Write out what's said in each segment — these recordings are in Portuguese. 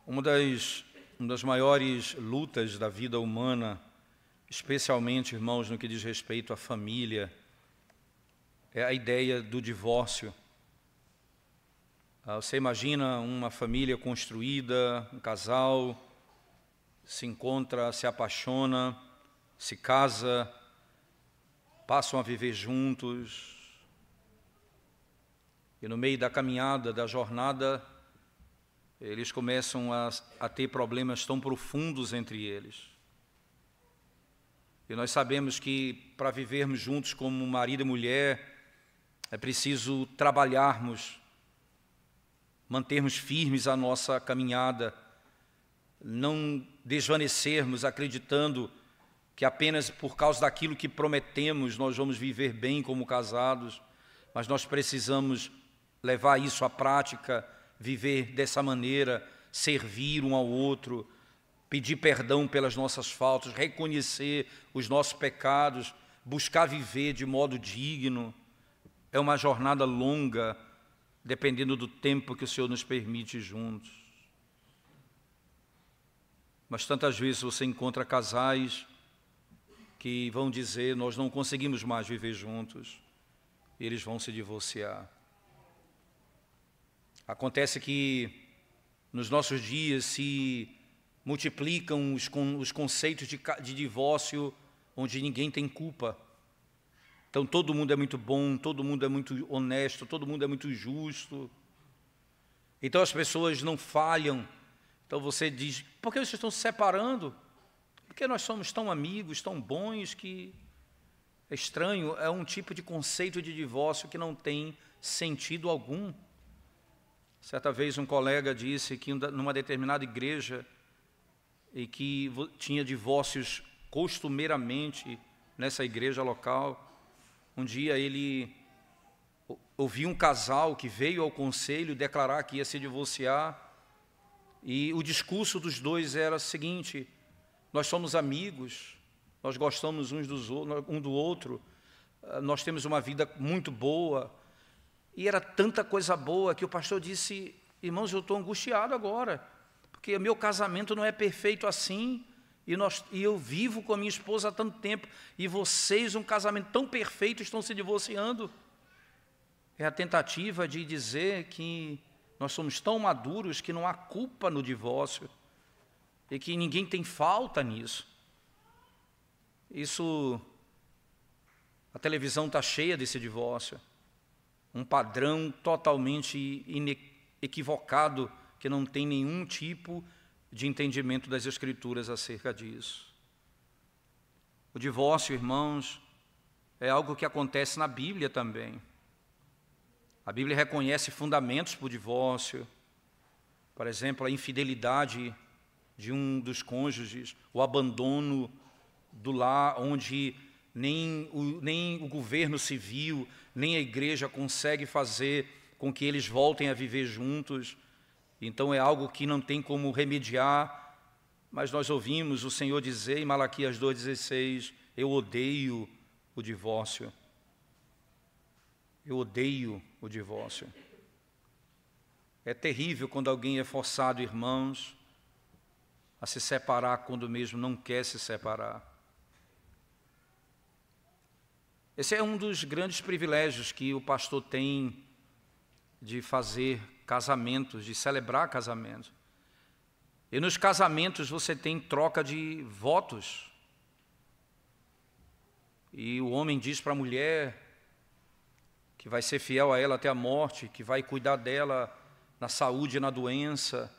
Uma das maiores lutas da vida humana, especialmente, irmãos, no que diz respeito à família, é a ideia do divórcio. Você imagina uma família construída, um casal, se encontra, se apaixona, se casa, passam a viver juntos, e no meio da caminhada, da jornada, eles começam a ter problemas tão profundos entre eles. E nós sabemos que para vivermos juntos como marido e mulher, é preciso trabalharmos, mantermos firmes a nossa caminhada, não desvanecermos acreditando que apenas por causa daquilo que prometemos nós vamos viver bem como casados, mas nós precisamos levar isso à prática, viver dessa maneira, servir um ao outro, pedir perdão pelas nossas faltas, reconhecer os nossos pecados, buscar viver de modo digno. É uma jornada longa, dependendo do tempo que o Senhor nos permite juntos. Mas tantas vezes você encontra casais que vão dizer, nós não conseguimos mais viver juntos, e eles vão se divorciar. Acontece que nos nossos dias se multiplicam os conceitos de divórcio onde ninguém tem culpa. Então todo mundo é muito bom, todo mundo é muito honesto, todo mundo é muito justo. Então as pessoas não falham. Então você diz, por que vocês estão se separando? Porque nós somos tão amigos, tão bons que é estranho, é um tipo de conceito de divórcio que não tem sentido algum. Certa vez um colega disse que numa determinada igreja e que tinha divórcios costumeiramente nessa igreja local, um dia ele ouviu um casal que veio ao conselho declarar que ia se divorciar e o discurso dos dois era o seguinte: nós somos amigos, nós gostamos um do outro, nós temos uma vida muito boa. E era tanta coisa boa que o pastor disse, irmãos, eu estou angustiado agora, porque meu casamento não é perfeito assim, e eu vivo com a minha esposa há tanto tempo, e vocês, um casamento tão perfeito, estão se divorciando. É a tentativa de dizer que nós somos tão maduros que não há culpa no divórcio, e que ninguém tem falta nisso. A televisão está cheia desse divórcio. Um padrão totalmente equivocado, que não tem nenhum tipo de entendimento das Escrituras acerca disso. O divórcio, irmãos, é algo que acontece na Bíblia também. A Bíblia reconhece fundamentos para o divórcio, por exemplo, a infidelidade de um dos cônjuges, o abandono do lar, onde nem o governo civil, nem a igreja consegue fazer com que eles voltem a viver juntos. Então é algo que não tem como remediar, mas nós ouvimos o Senhor dizer em Malaquias 2,16, eu odeio o divórcio. Eu odeio o divórcio. É terrível quando alguém é forçado, irmãos, a se separar quando mesmo não quer se separar. Esse é um dos grandes privilégios que o pastor tem de fazer casamentos, de celebrar casamentos. E nos casamentos você tem troca de votos. E o homem diz para a mulher que vai ser fiel a ela até a morte, que vai cuidar dela na saúde e na doença,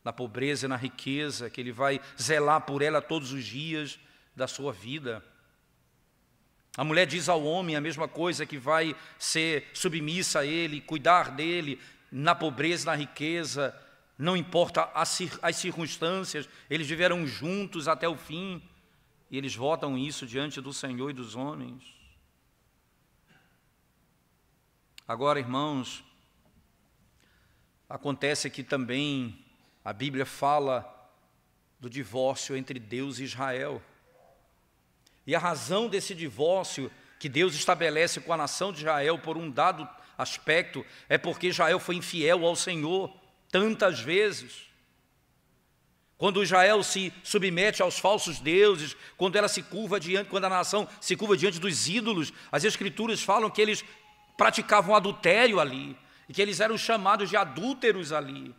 na pobreza e na riqueza, que ele vai zelar por ela todos os dias da sua vida. A mulher diz ao homem a mesma coisa, que vai ser submissa a ele, cuidar dele na pobreza, na riqueza, não importa as circunstâncias, eles viveram juntos até o fim, e eles votam isso diante do Senhor e dos homens. Agora, irmãos, acontece que também a Bíblia fala do divórcio entre Deus e Israel. E a razão desse divórcio que Deus estabelece com a nação de Israel por um dado aspecto é porque Israel foi infiel ao Senhor tantas vezes. Quando Israel se submete aos falsos deuses, quando a nação se curva diante dos ídolos, as Escrituras falam que eles praticavam adultério ali, e que eles eram chamados de adúlteros ali.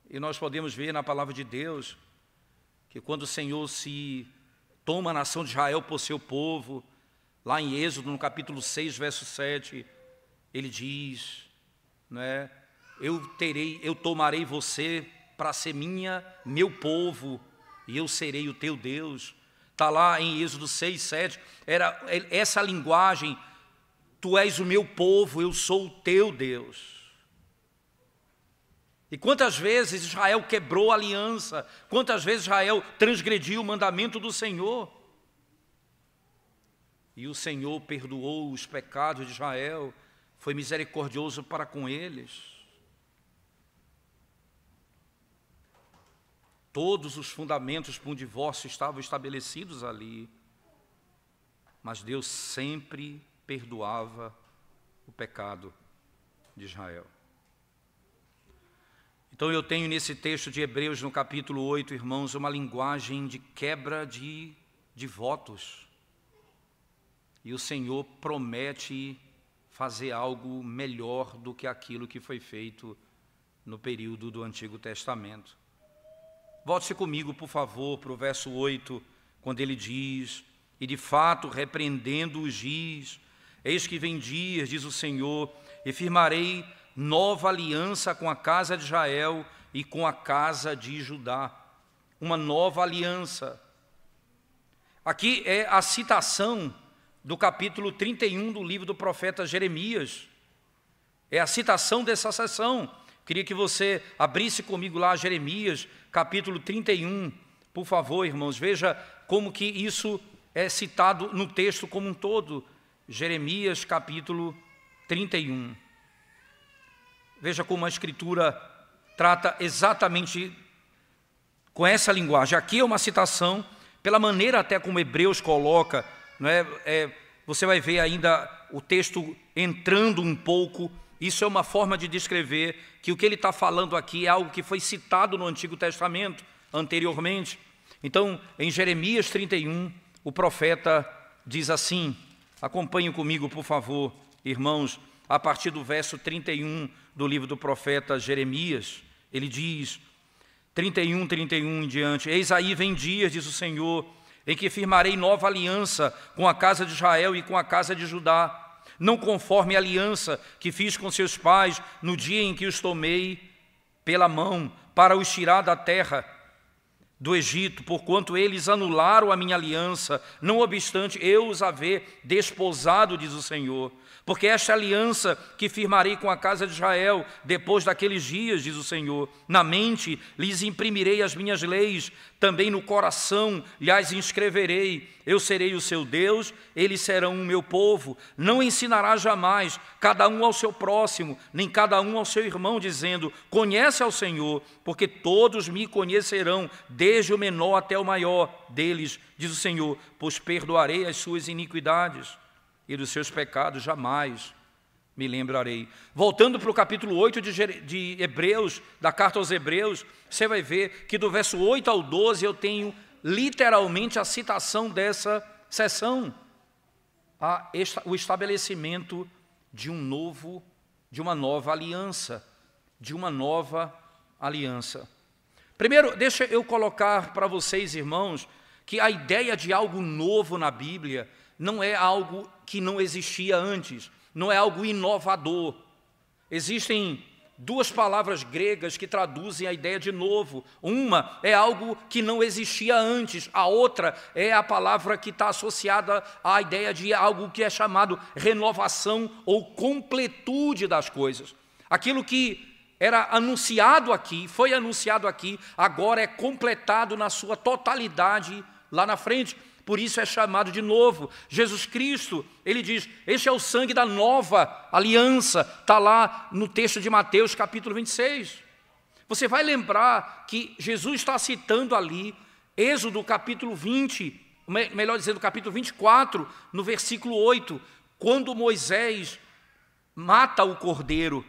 E nós podemos ver na palavra de Deus que quando o Senhor se toma a nação de Israel por seu povo, lá em Êxodo, no capítulo 6, verso 7, ele diz, não é? Eu tomarei você para ser meu povo, e eu serei o teu Deus. Está lá em Êxodo 6, 7, era essa linguagem, tu és o meu povo, eu sou o teu Deus. E quantas vezes Israel quebrou a aliança, quantas vezes Israel transgrediu o mandamento do Senhor. E o Senhor perdoou os pecados de Israel, foi misericordioso para com eles. Todos os fundamentos para um divórcio estavam estabelecidos ali, mas Deus sempre perdoava o pecado de Israel. Então eu tenho nesse texto de Hebreus, no capítulo 8, irmãos, uma linguagem de quebra de votos. E o Senhor promete fazer algo melhor do que aquilo que foi feito no período do Antigo Testamento. Volte-se comigo, por favor, para o verso 8, quando ele diz, e de fato, repreendendo-os, diz, eis que vem dias, diz o Senhor, e firmarei nova aliança com a casa de Israel e com a casa de Judá. Uma nova aliança. Aqui é a citação do capítulo 31 do livro do profeta Jeremias. É a citação dessa sessão. Queria que você abrisse comigo lá Jeremias, capítulo 31. Por favor, irmãos, veja como que isso é citado no texto como um todo. Jeremias, capítulo 31. Veja como a Escritura trata exatamente com essa linguagem. Aqui é uma citação, pela maneira até como Hebreus coloca, não é? Você vai ver ainda o texto entrando um pouco. Isso é uma forma de descrever que o que ele está falando aqui é algo que foi citado no Antigo Testamento anteriormente. Então, em Jeremias 31, o profeta diz assim, acompanhem comigo, por favor, irmãos, a partir do verso 31 do livro do profeta Jeremias, ele diz, 31 em diante, eis aí vem dias, diz o Senhor, em que firmarei nova aliança com a casa de Israel e com a casa de Judá, não conforme a aliança que fiz com seus pais no dia em que os tomei pela mão para os tirar da terra do Egito, porquanto eles anularam a minha aliança, não obstante eu os haver desposado, diz o Senhor. Porque esta aliança que firmarei com a casa de Israel, depois daqueles dias, diz o Senhor, na mente lhes imprimirei as minhas leis, também no coração lhes inscreverei. Eu serei o seu Deus, eles serão o meu povo. Não ensinará jamais cada um ao seu próximo, nem cada um ao seu irmão, dizendo, conhece ao Senhor, porque todos me conhecerão, desde o menor até o maior deles, diz o Senhor, pois perdoarei as suas iniquidades. E dos seus pecados jamais me lembrarei. Voltando para o capítulo 8 de Hebreus, da carta aos Hebreus, você vai ver que do verso 8 ao 12 eu tenho literalmente a citação dessa sessão, o estabelecimento de uma nova aliança, Primeiro, deixa eu colocar para vocês, irmãos, que a ideia de algo novo na Bíblia não é algo que não existia antes, não é algo inovador. Existem duas palavras gregas que traduzem a ideia de novo. Uma é algo que não existia antes, a outra é a palavra que está associada à ideia de algo que é chamado renovação ou completude das coisas. Aquilo que era anunciado aqui, foi anunciado aqui, agora é completado na sua totalidade lá na frente. Por isso é chamado de novo. Jesus Cristo, ele diz, este é o sangue da nova aliança, está lá no texto de Mateus capítulo 26. Você vai lembrar que Jesus está citando ali, Êxodo capítulo 20, melhor dizendo, capítulo 24, no versículo 8, quando Moisés mata o cordeiro,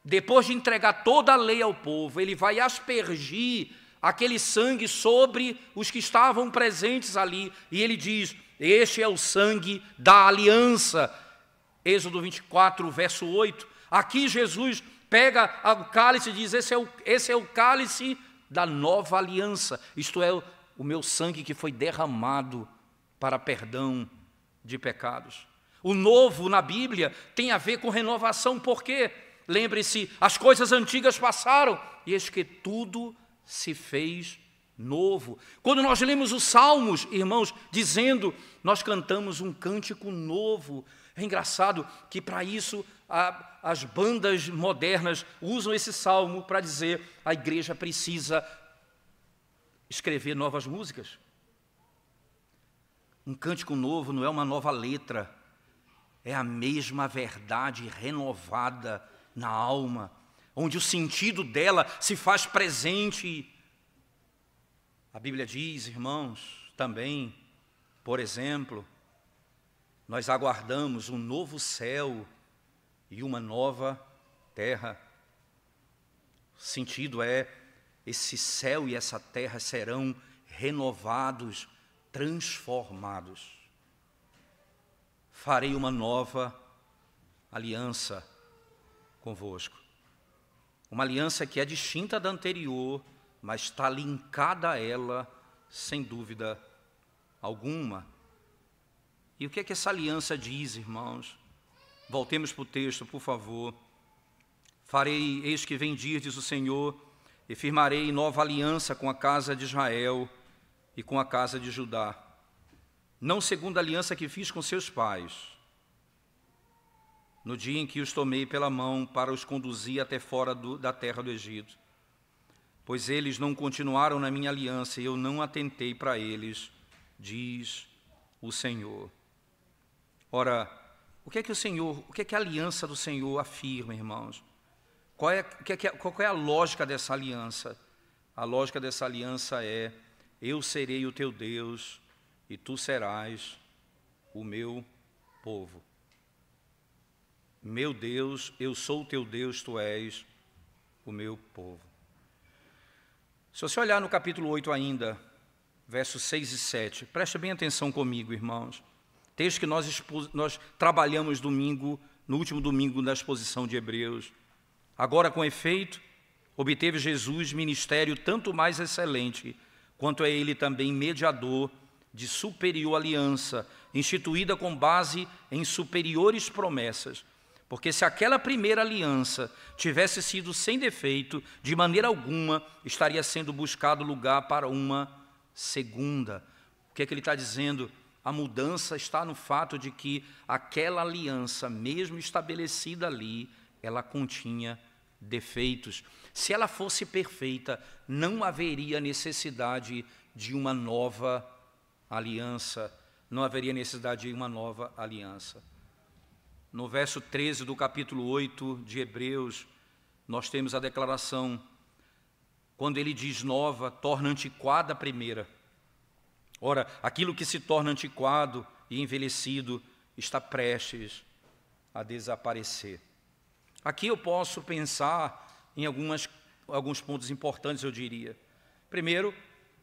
depois de entregar toda a lei ao povo, ele vai aspergir aquele sangue sobre os que estavam presentes ali. E ele diz, este é o sangue da aliança. Êxodo 24, verso 8. Aqui Jesus pega o cálice e diz, esse é o cálice da nova aliança. Isto é, o meu sangue que foi derramado para perdão de pecados. O novo na Bíblia tem a ver com renovação, por quê? Lembre-se, as coisas antigas passaram, e eis que tudo se fez novo. Quando nós lemos os Salmos, irmãos, dizendo, nós cantamos um cântico novo. É engraçado que para isso as bandas modernas usam esse salmo para dizer a igreja precisa escrever novas músicas. Um cântico novo não é uma nova letra, é a mesma verdade renovada na alma, onde o sentido dela se faz presente. A Bíblia diz, irmãos, também, por exemplo, nós aguardamos um novo céu e uma nova terra. O sentido é, esse céu e essa terra serão renovados, transformados. Farei uma nova aliança convosco. Uma aliança que é distinta da anterior, mas está linkada a ela, sem dúvida alguma. E o que é que essa aliança diz, irmãos? Voltemos para o texto, por favor. Farei, eis que vem dia, diz o Senhor, e firmarei nova aliança com a casa de Israel e com a casa de Judá, não segundo a aliança que fiz com seus pais, no dia em que os tomei pela mão para os conduzir até fora da terra do Egito. Pois eles não continuaram na minha aliança e eu não atentei para eles, diz o Senhor. Ora, o que é que a aliança do Senhor afirma, irmãos? Qual é a lógica dessa aliança? A lógica dessa aliança é, eu serei o teu Deus e tu serás o meu povo. Meu Deus, eu sou o teu Deus, tu és o meu povo. Se você olhar no capítulo 8 ainda, versos 6 e 7, preste bem atenção comigo, irmãos. Texto que nós trabalhamos domingo, no último domingo da exposição de Hebreus. Agora, com efeito, obteve Jesus ministério tanto mais excelente, quanto é ele também mediador de superior aliança, instituída com base em superiores promessas. Porque se aquela primeira aliança tivesse sido sem defeito, de maneira alguma estaria sendo buscado lugar para uma segunda. O que é que ele está dizendo? A mudança está no fato de que aquela aliança, mesmo estabelecida ali, ela continha defeitos. Se ela fosse perfeita, não haveria necessidade de uma nova aliança. Não haveria necessidade de uma nova aliança. No verso 13 do capítulo 8 de Hebreus, nós temos a declaração, quando ele diz nova, torna antiquada a primeira. Ora, aquilo que se torna antiquado e envelhecido está prestes a desaparecer. Aqui eu posso pensar em alguns pontos importantes, eu diria. Primeiro,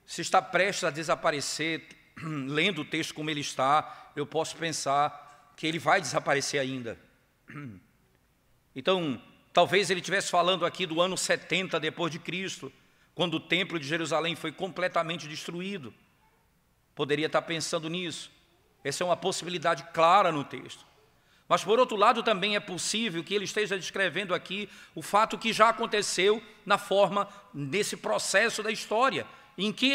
se está prestes a desaparecer, lendo o texto como ele está, eu posso pensar que ele vai desaparecer ainda. Então, talvez ele estivesse falando aqui do ano 70 depois de Cristo, quando o templo de Jerusalém foi completamente destruído. Poderia estar pensando nisso. Essa é uma possibilidade clara no texto. Mas, por outro lado, também é possível que ele esteja descrevendo aqui o fato que já aconteceu nesse processo da história, em que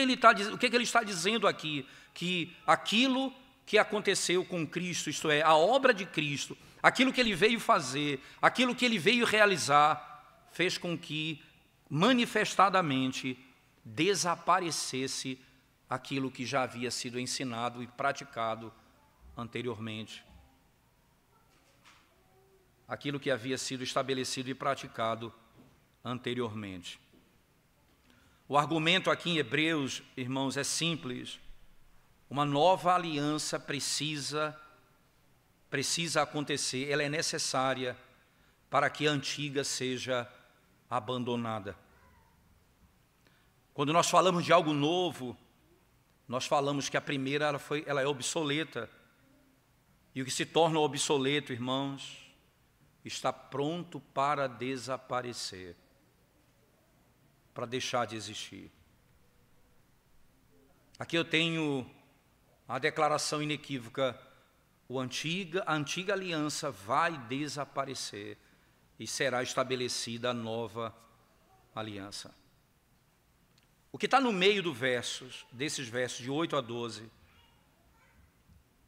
o que ele está dizendo aqui? Que aquilo que aconteceu com Cristo, isto é, a obra de Cristo, aquilo que ele veio fazer, aquilo que ele veio realizar, fez com que, manifestadamente, desaparecesse aquilo que já havia sido ensinado e praticado anteriormente. Aquilo que havia sido estabelecido e praticado anteriormente. O argumento aqui em Hebreus, irmãos, é simples. Uma nova aliança precisa acontecer, ela é necessária para que a antiga seja abandonada. Quando nós falamos de algo novo, nós falamos que a primeira ela é obsoleta. E o que se torna obsoleto, irmãos, está pronto para desaparecer, para deixar de existir. Aqui eu tenho a declaração inequívoca: a antiga aliança vai desaparecer e será estabelecida a nova aliança. O que está no meio desses versos de 8 a 12,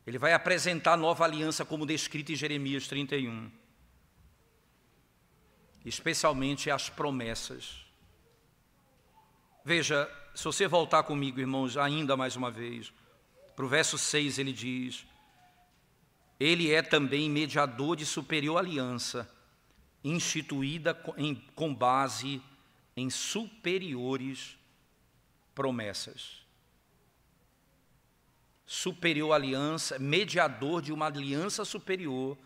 ele vai apresentar a nova aliança como descrita em Jeremias 31, especialmente as promessas. Veja, se você voltar comigo, irmãos, ainda mais uma vez, para o verso 6 ele diz: ele é também mediador de superior aliança, instituída com base em superiores promessas. Superior aliança, mediador de uma aliança superior,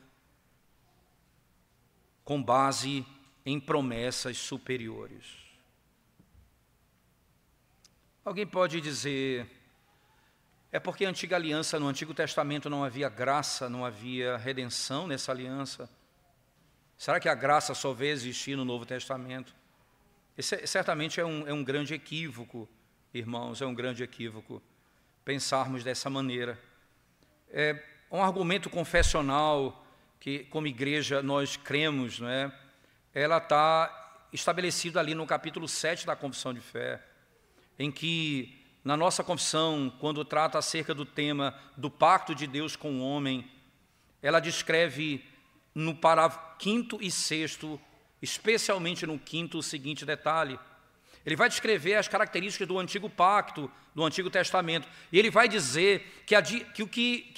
com base em promessas superiores. Alguém pode dizer: é porque a antiga aliança, no Antigo Testamento, não havia graça, não havia redenção nessa aliança? Será que a graça só veio existir no Novo Testamento? Esse certamente é um grande equívoco, irmãos, é um grande equívoco pensarmos dessa maneira. É um argumento confessional que, como igreja, nós cremos, não é? Ela está estabelecida ali no capítulo 7 da Confissão de Fé, em que, na nossa confissão, quando trata acerca do tema do pacto de Deus com o homem, ela descreve no parágrafo 5º e 6º, especialmente no 5º, o seguinte detalhe. Ele vai descrever as características do antigo pacto, do Antigo Testamento, e ele vai dizer que o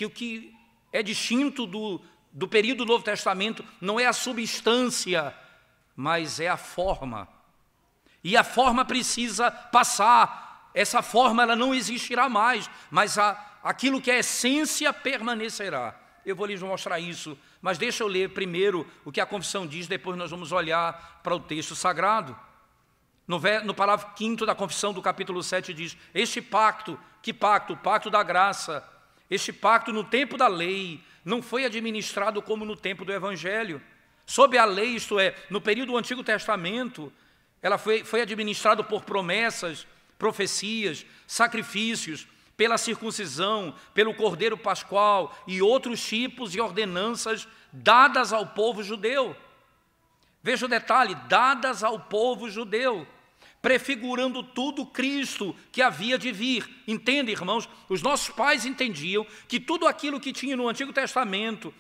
que é distinto do período do Novo Testamento não é a substância, mas é a forma. E a forma precisa passar. Essa forma ela não existirá mais, mas aquilo que é essência permanecerá. Eu vou lhes mostrar isso, mas deixa eu ler primeiro o que a confissão diz, depois nós vamos olhar para o texto sagrado. No parágrafo 5º da confissão do capítulo 7 diz: este pacto, que pacto? O pacto da graça. Este pacto no tempo da lei não foi administrado como no tempo do Evangelho. Sob a lei, isto é, no período do Antigo Testamento, ela foi administrada por promessas, profecias, sacrifícios, pela circuncisão, pelo cordeiro pascual e outros tipos e ordenanças dadas ao povo judeu. Veja o detalhe: dadas ao povo judeu, prefigurando tudo Cristo que havia de vir. Entende, irmãos? Os nossos pais entendiam que tudo aquilo que tinha no Antigo Testamento,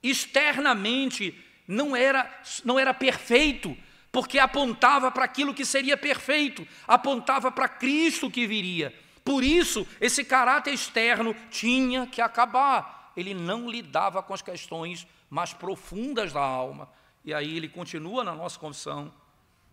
externamente, não era perfeito, porque apontava para aquilo que seria perfeito, apontava para Cristo que viria. Por isso, esse caráter externo tinha que acabar. Ele não lidava com as questões mais profundas da alma. E aí ele continua na nossa confissão.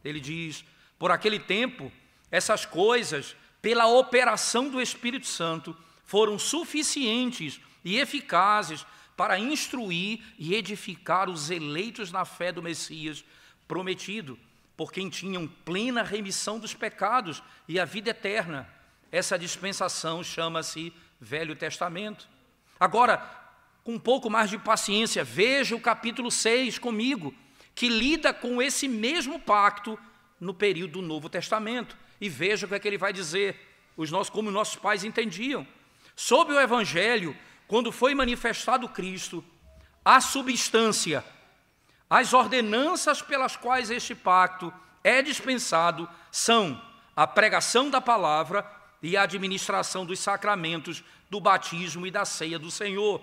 Ele diz: por aquele tempo, essas coisas, pela operação do Espírito Santo, foram suficientes e eficazes para instruir e edificar os eleitos na fé do Messias prometido, por quem tinham plena remissão dos pecados e a vida eterna. Essa dispensação chama-se Velho Testamento. Agora, com um pouco mais de paciência, veja o capítulo 6 comigo, que lida com esse mesmo pacto no período do Novo Testamento. E veja o que é que ele vai dizer, como nossos pais entendiam. Sob o Evangelho, quando foi manifestado Cristo, a substância, as ordenanças pelas quais este pacto é dispensado são a pregação da palavra e a administração dos sacramentos do batismo e da ceia do Senhor.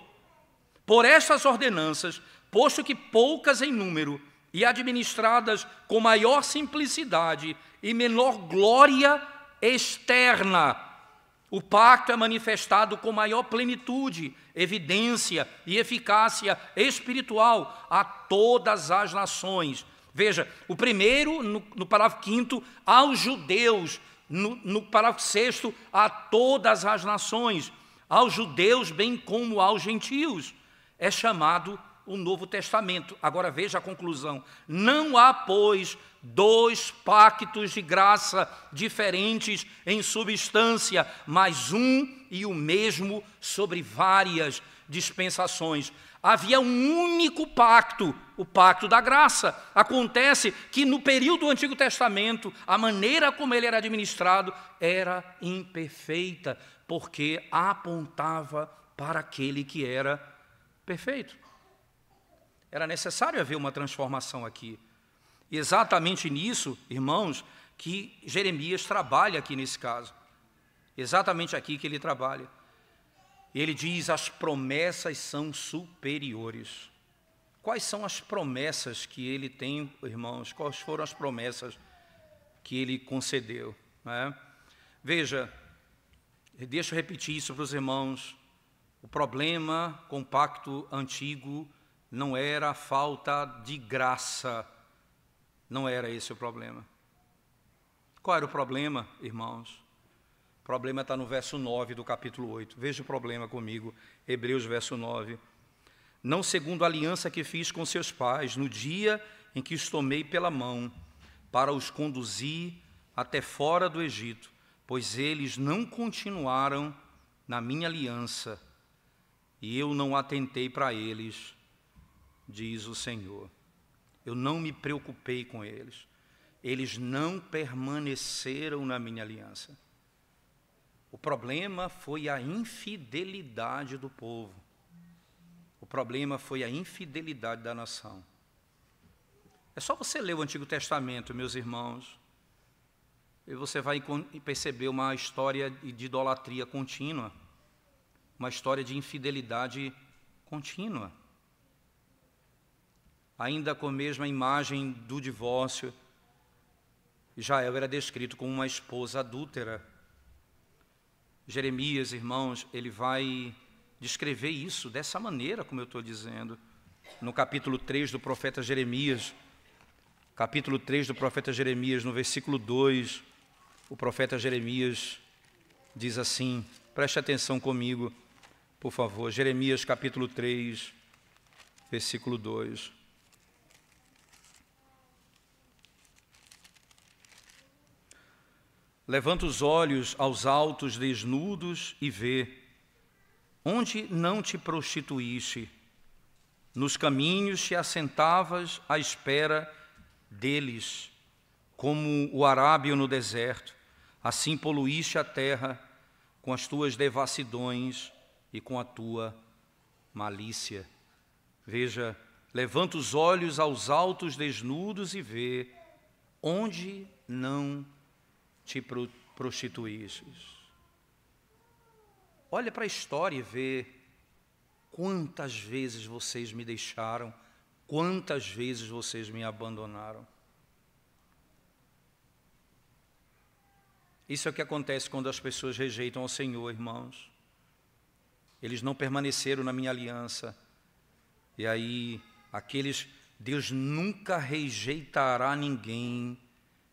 Por estas ordenanças, posto que poucas em número e administradas com maior simplicidade e menor glória externa, o pacto é manifestado com maior plenitude, evidência e eficácia espiritual a todas as nações. Veja, o primeiro, no parágrafo 5º, aos judeus, no parágrafo 6º, a todas as nações, aos judeus bem como aos gentios. É chamado o Novo Testamento. Agora veja a conclusão. Não há, pois, dois pactos de graça diferentes em substância, mas um e o mesmo sobre várias dispensações. Havia um único pacto, o pacto da graça. Acontece que no período do Antigo Testamento, a maneira como ele era administrado era imperfeita, porque apontava para aquele que era perfeito. Era necessário haver uma transformação aqui. E exatamente nisso, irmãos, que Jeremias trabalha aqui nesse caso. Exatamente aqui que ele trabalha. Ele diz: as promessas são superiores. Quais são as promessas que ele tem, irmãos? Quais foram as promessas que ele concedeu, né? Veja, deixa eu repetir isso para os irmãos. O problema com o pacto antigo não era a falta de graça. Não era esse o problema. Qual era o problema, irmãos? O problema está no verso 9 do capítulo 8. Veja o problema comigo, Hebreus, verso 9. Não segundo a aliança que fiz com seus pais, no dia em que os tomei pela mão, para os conduzir até fora do Egito, pois eles não continuaram na minha aliança, e eu não atentei para eles, diz o Senhor. Eu não me preocupei com eles. Eles não permaneceram na minha aliança. O problema foi a infidelidade do povo. O problema foi a infidelidade da nação. É só você ler o Antigo Testamento, meus irmãos, e você vai perceber uma história de idolatria contínua, uma história de infidelidade contínua. Ainda com a mesma imagem do divórcio, Israel era descrito como uma esposa adúltera. Jeremias, irmãos, ele vai descrever isso dessa maneira, como eu estou dizendo, no capítulo 3 do profeta Jeremias. Capítulo 3 do profeta Jeremias, no versículo 2, o profeta Jeremias diz assim, preste atenção comigo, por favor, Jeremias capítulo 3, versículo 2. Levanta os olhos aos altos desnudos e vê, onde não te prostituíste, nos caminhos te assentavas à espera deles, como o arábio no deserto, assim poluíste a terra com as tuas devassidões e com a tua malícia. Veja, levanta os olhos aos altos desnudos e vê, onde não te prostituístes. Olha para a história e vê quantas vezes vocês me deixaram, quantas vezes vocês me abandonaram. Isso é o que acontece quando as pessoas rejeitam ao Senhor, irmãos. Eles não permaneceram na minha aliança. E aí, Deus nunca rejeitará ninguém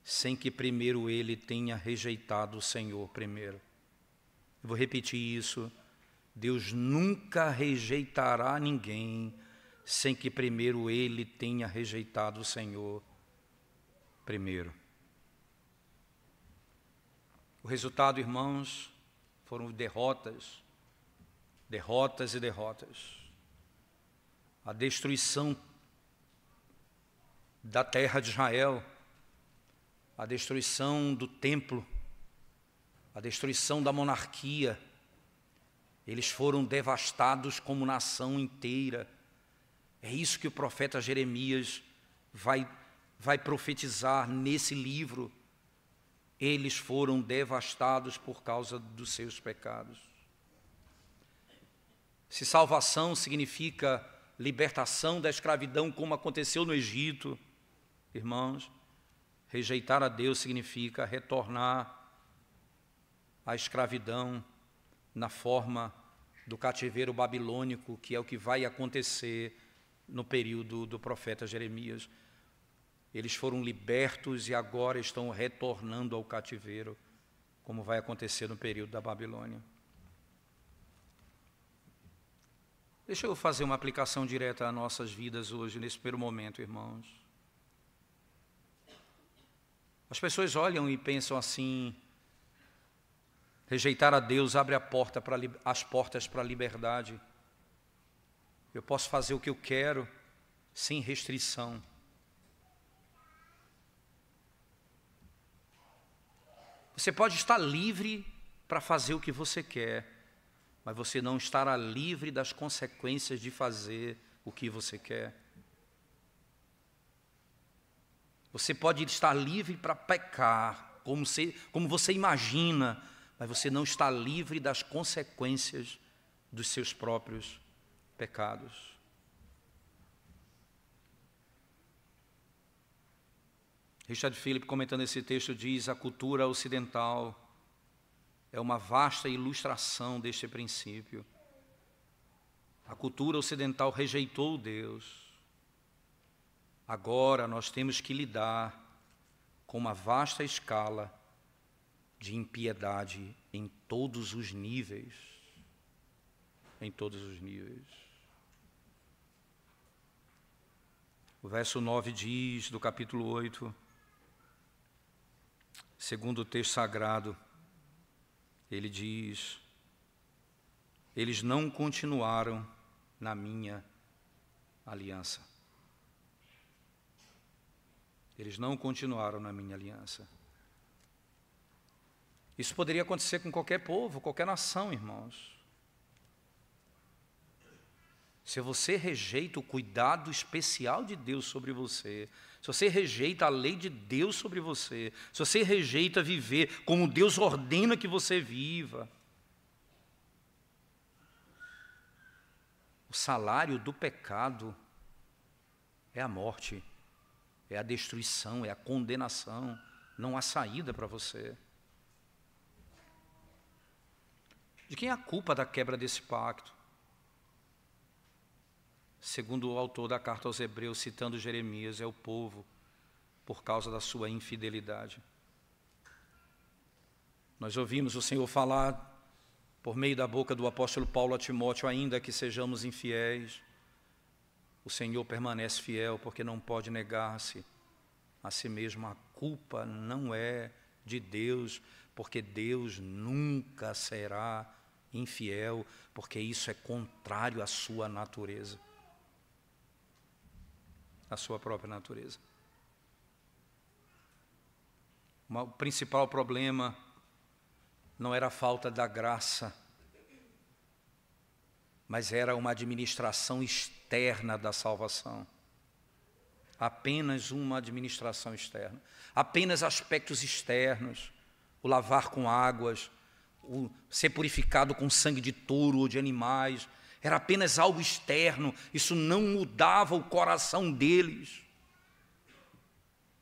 sem que primeiro ele tenha rejeitado o Senhor primeiro. Eu vou repetir isso. Deus nunca rejeitará ninguém sem que primeiro ele tenha rejeitado o Senhor primeiro. O resultado, irmãos, foram derrotas, derrotas e derrotas. A destruição da terra de Israel, a destruição do templo, a destruição da monarquia. Eles foram devastados como nação inteira. É isso que o profeta Jeremias vai profetizar nesse livro. Eles foram devastados por causa dos seus pecados. Se salvação significa libertação da escravidão, como aconteceu no Egito, irmãos, rejeitar a Deus significa retornar à escravidão na forma do cativeiro babilônico, que é o que vai acontecer no período do profeta Jeremias. Eles foram libertos e agora estão retornando ao cativeiro, como vai acontecer no período da Babilônia. Deixa eu fazer uma aplicação direta às nossas vidas hoje, nesse primeiro momento, irmãos. As pessoas olham e pensam assim: rejeitar a Deus abre as portas para a liberdade. Eu posso fazer o que eu quero, sem restrição. Você pode estar livre para fazer o que você quer, mas você não estará livre das consequências de fazer o que você quer. Você pode estar livre para pecar, como você imagina, mas você não está livre das consequências dos seus próprios pecados. Richard Philip, comentando esse texto, diz: a cultura ocidental é uma vasta ilustração deste princípio. A cultura ocidental rejeitou Deus. Agora nós temos que lidar com uma vasta escala de impiedade em todos os níveis. Em todos os níveis. O verso 9 diz, do capítulo 8, segundo o texto sagrado, ele diz: eles não continuaram na minha aliança. Eles não continuaram na minha aliança. Isso poderia acontecer com qualquer povo, qualquer nação, irmãos. Se você rejeita o cuidado especial de Deus sobre você, se você rejeita a lei de Deus sobre você, se você rejeita viver como Deus ordena que você viva, o salário do pecado é a morte, é a destruição, é a condenação, não há saída para você. De quem é a culpa da quebra desse pacto? Segundo o autor da carta aos Hebreus, citando Jeremias, é o povo, por causa da sua infidelidade. Nós ouvimos o Senhor falar, por meio da boca do apóstolo Paulo a Timóteo: ainda que sejamos infiéis, o Senhor permanece fiel, porque não pode negar-se a si mesmo. A culpa não é de Deus, porque Deus nunca será infiel, porque isso é contrário à sua natureza, à sua própria natureza. O principal problema não era a falta da graça, mas era uma administração externa da salvação. Apenas uma administração externa. Apenas aspectos externos. O lavar com águas, o ser purificado com sangue de touro ou de animais. Era apenas algo externo. Isso não mudava o coração deles.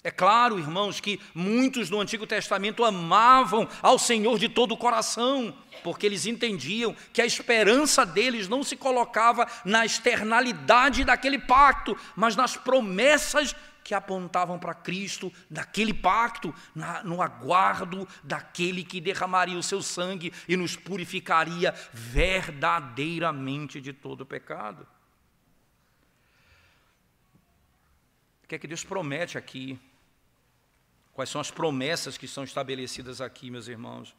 É claro, irmãos, que muitos no Antigo Testamento amavam ao Senhor de todo o coração, porque eles entendiam que a esperança deles não se colocava na externalidade daquele pacto, mas nas promessas que apontavam para Cristo, daquele pacto, no aguardo daquele que derramaria o seu sangue e nos purificaria verdadeiramente de todo o pecado. O que é que Deus promete aqui? Quais são as promessas que são estabelecidas aqui, meus irmãos?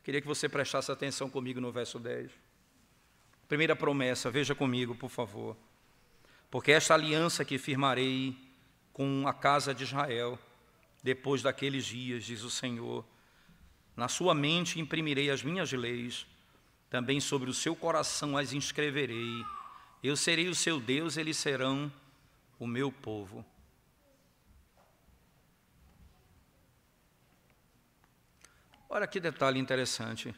Queria que você prestasse atenção comigo no verso 10. Primeira promessa, veja comigo, por favor. Porque esta aliança que firmarei com a casa de Israel, depois daqueles dias, diz o Senhor, na sua mente imprimirei as minhas leis, também sobre o seu coração as inscreverei. Eu serei o seu Deus, eles serão o meu povo. Olha que detalhe interessante.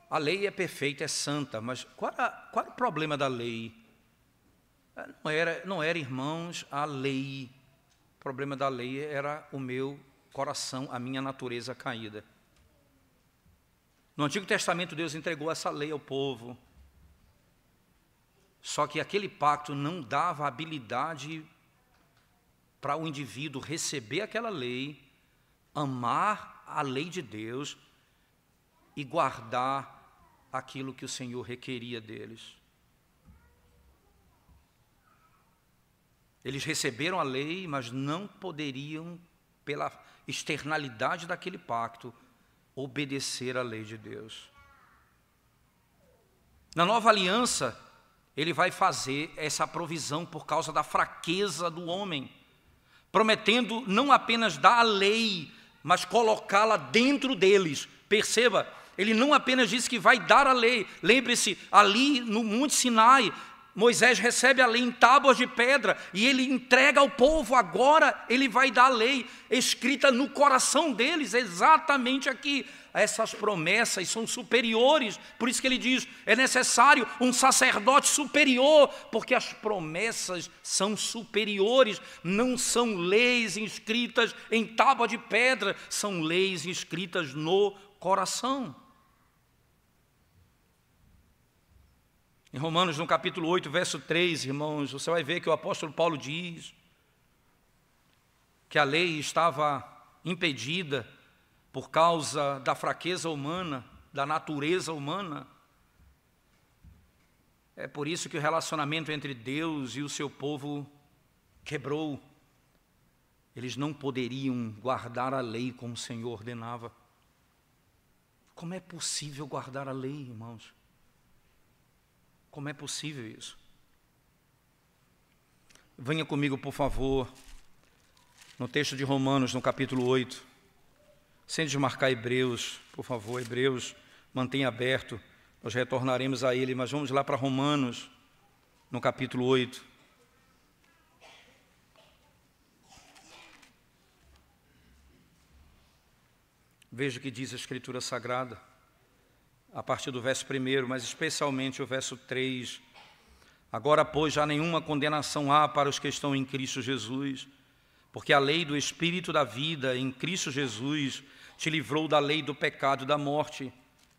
A lei é perfeita, é santa, mas qual era o problema da lei? Não era, irmãos, a lei. O problema da lei era o meu coração, a minha natureza caída. No Antigo Testamento, Deus entregou essa lei ao povo. Só que aquele pacto não dava habilidade para o indivíduo receber aquela lei, amar a lei de Deus e guardar aquilo que o Senhor requeria deles. Eles receberam a lei, mas não poderiam, pela externalidade daquele pacto, obedecer à lei de Deus. Na nova aliança, ele vai fazer essa provisão por causa da fraqueza do homem, prometendo não apenas dar a lei, mas colocá-la dentro deles. Perceba, ele não apenas disse que vai dar a lei. Lembre-se, ali no Monte Sinai, Moisés recebe a lei em tábuas de pedra e ele entrega ao povo. Agora ele vai dar a lei escrita no coração deles, exatamente aqui. Essas promessas são superiores, por isso que ele diz, é necessário um sacerdote superior, porque as promessas são superiores, não são leis escritas em tábua de pedra, são leis escritas no coração. Em Romanos, no capítulo 8, verso 3, irmãos, você vai ver que o apóstolo Paulo diz que a lei estava impedida por causa da fraqueza humana, da natureza humana. É por isso que o relacionamento entre Deus e o seu povo quebrou. Eles não poderiam guardar a lei como o Senhor ordenava. Como é possível guardar a lei, irmãos? Como é possível isso? Venha comigo, por favor, no texto de Romanos, no capítulo 8. Sem desmarcar Hebreus, por favor, Hebreus, mantenha aberto. Nós retornaremos a ele, mas vamos lá para Romanos, no capítulo 8. Veja o que diz a Escritura Sagrada, a partir do verso 1, mas especialmente o verso 3. Agora, pois, já nenhuma condenação há para os que estão em Cristo Jesus, porque a lei do Espírito da vida em Cristo Jesus te livrou da lei do pecado e da morte.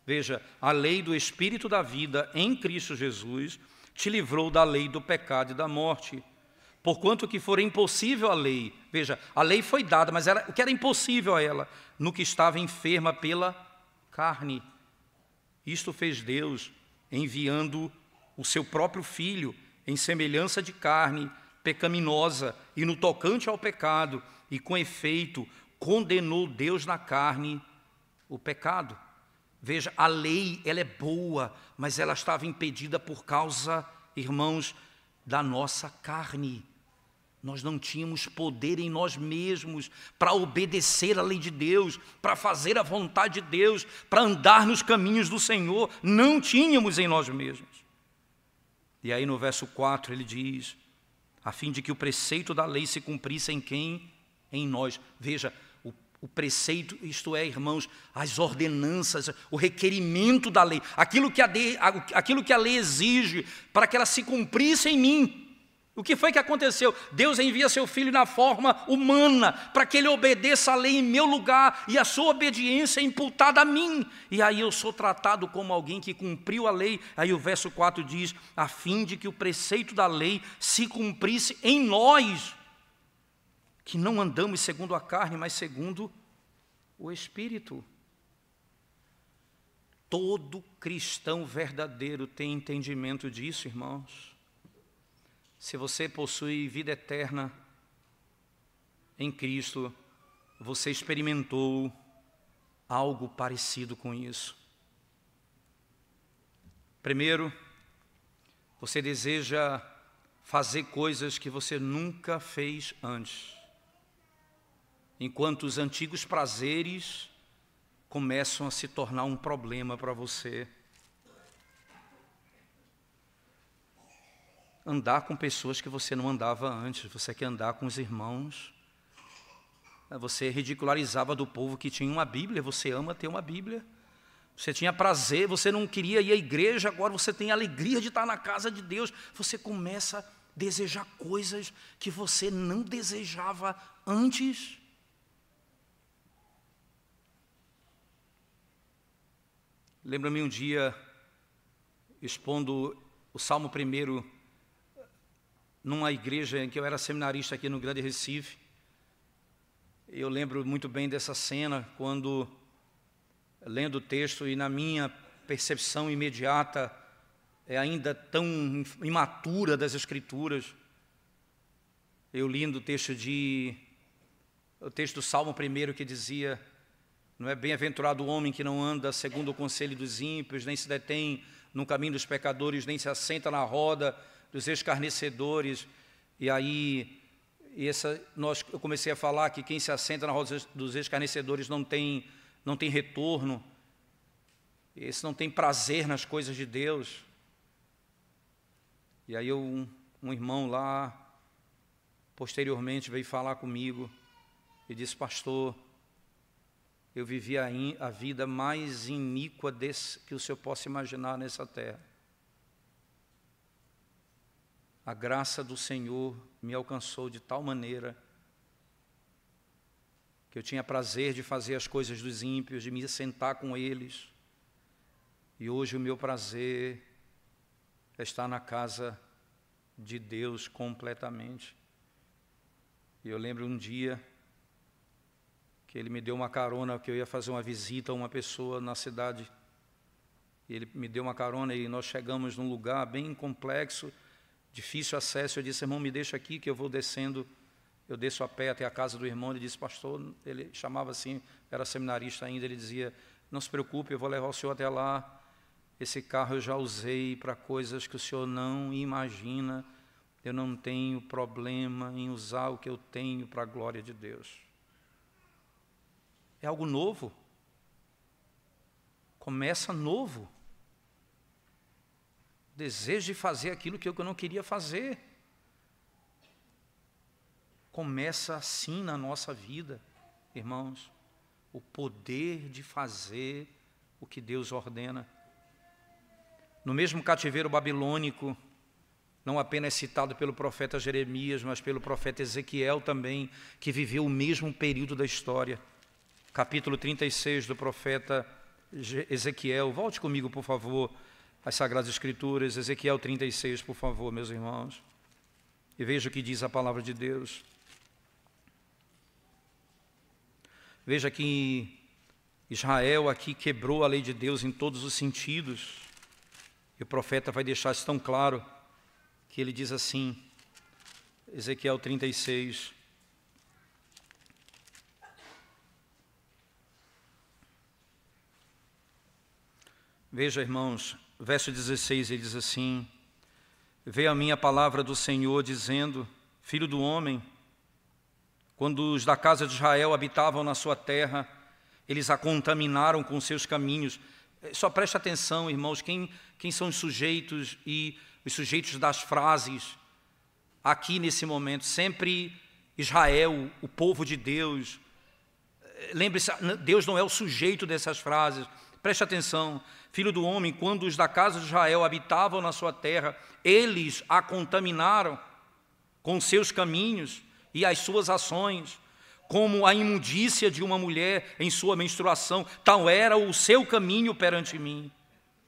Veja, a lei do Espírito da vida em Cristo Jesus te livrou da lei do pecado e da morte. Porquanto que for impossível a lei, veja, a lei foi dada, mas o que era impossível a ela? No que estava enferma pela carne. Isto fez Deus, enviando o seu próprio Filho, em semelhança de carne, pecaminosa, e no tocante ao pecado, e com efeito, condenou Deus na carne o pecado. Veja, a lei, ela é boa, mas ela estava impedida por causa, irmãos, da nossa carne. Nós não tínhamos poder em nós mesmos para obedecer à lei de Deus, para fazer a vontade de Deus, para andar nos caminhos do Senhor. Não tínhamos em nós mesmos. E aí no verso 4 ele diz, a fim de que o preceito da lei se cumprisse em quem? Em nós. Veja, o preceito, isto é, irmãos, as ordenanças, o requerimento da lei, aquilo que a lei exige para que ela se cumprisse em mim. O que foi que aconteceu? Deus envia seu Filho na forma humana para que ele obedeça a lei em meu lugar e a sua obediência é imputada a mim. E aí eu sou tratado como alguém que cumpriu a lei. Aí o verso 4 diz, a fim de que o preceito da lei se cumprisse em nós, que não andamos segundo a carne, mas segundo o Espírito. Todo cristão verdadeiro tem entendimento disso, irmãos. Se você possui vida eterna em Cristo, você experimentou algo parecido com isso. Primeiro, você deseja fazer coisas que você nunca fez antes. Enquanto os antigos prazeres começam a se tornar um problema para você. Andar com pessoas que você não andava antes, você quer andar com os irmãos. Você ridicularizava do povo que tinha uma Bíblia, você ama ter uma Bíblia. Você tinha prazer, você não queria ir à igreja, agora você tem a alegria de estar na casa de Deus. Você começa a desejar coisas que você não desejava antes. Lembro-me um dia, expondo o Salmo 1, numa igreja em que eu era seminarista aqui no Grande Recife. Eu lembro muito bem dessa cena, quando, lendo o texto, e na minha percepção imediata é ainda tão imatura das Escrituras. Eu li no texto do Salmo 1 que dizia: não é bem-aventurado o homem que não anda segundo o conselho dos ímpios, nem se detém no caminho dos pecadores, nem se assenta na roda dos escarnecedores. E aí eu comecei a falar que quem se assenta na roda dos escarnecedores não tem retorno, esse não tem prazer nas coisas de Deus. E aí um irmão lá, posteriormente, veio falar comigo e disse: pastor, eu vivi a vida mais iníqua que o senhor possa imaginar nessa terra. A graça do Senhor me alcançou de tal maneira que eu tinha prazer de fazer as coisas dos ímpios, de me sentar com eles. E hoje o meu prazer é estar na casa de Deus completamente. E eu lembro um dia que ele me deu uma carona, que eu ia fazer uma visita a uma pessoa na cidade. E ele me deu uma carona e nós chegamos num lugar bem complexo, difícil acesso. Eu disse: irmão, me deixa aqui que eu vou descendo. Eu desço a pé até a casa do irmão. Ele disse: pastor, ele chamava assim, era seminarista ainda, ele dizia: não se preocupe, eu vou levar o senhor até lá. Esse carro eu já usei para coisas que o senhor não imagina. Eu não tenho problema em usar o que eu tenho para a glória de Deus. É algo novo. Começa novo. Desejo de fazer aquilo que eu não queria fazer. Começa assim na nossa vida, irmãos, o poder de fazer o que Deus ordena. No mesmo cativeiro babilônico, não apenas citado pelo profeta Jeremias, mas pelo profeta Ezequiel também, que viveu o mesmo período da história. Capítulo 36 do profeta Ezequiel. Volte comigo, por favor, às Sagradas Escrituras. Ezequiel 36, por favor, meus irmãos. E veja o que diz a palavra de Deus. Veja que Israel aqui quebrou a lei de Deus em todos os sentidos. E o profeta vai deixar isso tão claro, que ele diz assim, Ezequiel 36. Veja, irmãos, verso 16, ele diz assim: veio a mim a palavra do Senhor dizendo: filho do homem, quando os da casa de Israel habitavam na sua terra, eles a contaminaram com seus caminhos. Só preste atenção, irmãos, quem são os sujeitos e os sujeitos das frases aqui nesse momento? Sempre Israel, o povo de Deus. Lembre-se, Deus não é o sujeito dessas frases. Preste atenção. Filho do homem, quando os da casa de Israel habitavam na sua terra, eles a contaminaram com seus caminhos e as suas ações, como a imundícia de uma mulher em sua menstruação, tal era o seu caminho perante mim.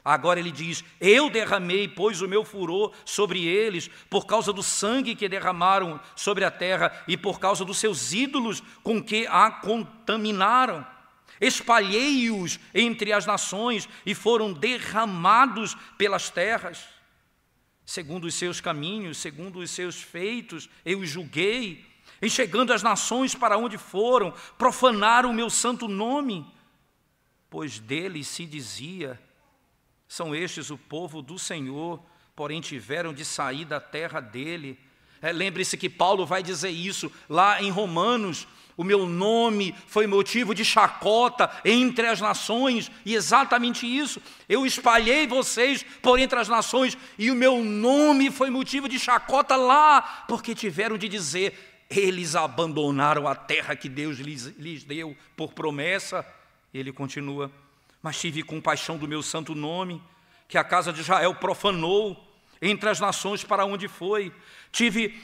Agora ele diz: eu derramei, pois, o meu furor sobre eles, por causa do sangue que derramaram sobre a terra e por causa dos seus ídolos com que a contaminaram. Espalhei-os entre as nações e foram derramados pelas terras. Segundo os seus caminhos, segundo os seus feitos, eu os julguei. Em chegando as nações para onde foram, profanaram o meu santo nome, pois deles se dizia: são estes o povo do Senhor, porém tiveram de sair da terra dele. Lembre-se que Paulo vai dizer isso lá em Romanos: o meu nome foi motivo de chacota entre as nações, e exatamente isso, eu espalhei vocês por entre as nações, e o meu nome foi motivo de chacota lá, porque tiveram de dizer: eles abandonaram a terra que Deus lhes deu por promessa. Ele continua: mas tive compaixão do meu santo nome, que a casa de Israel profanou entre as nações para onde foi.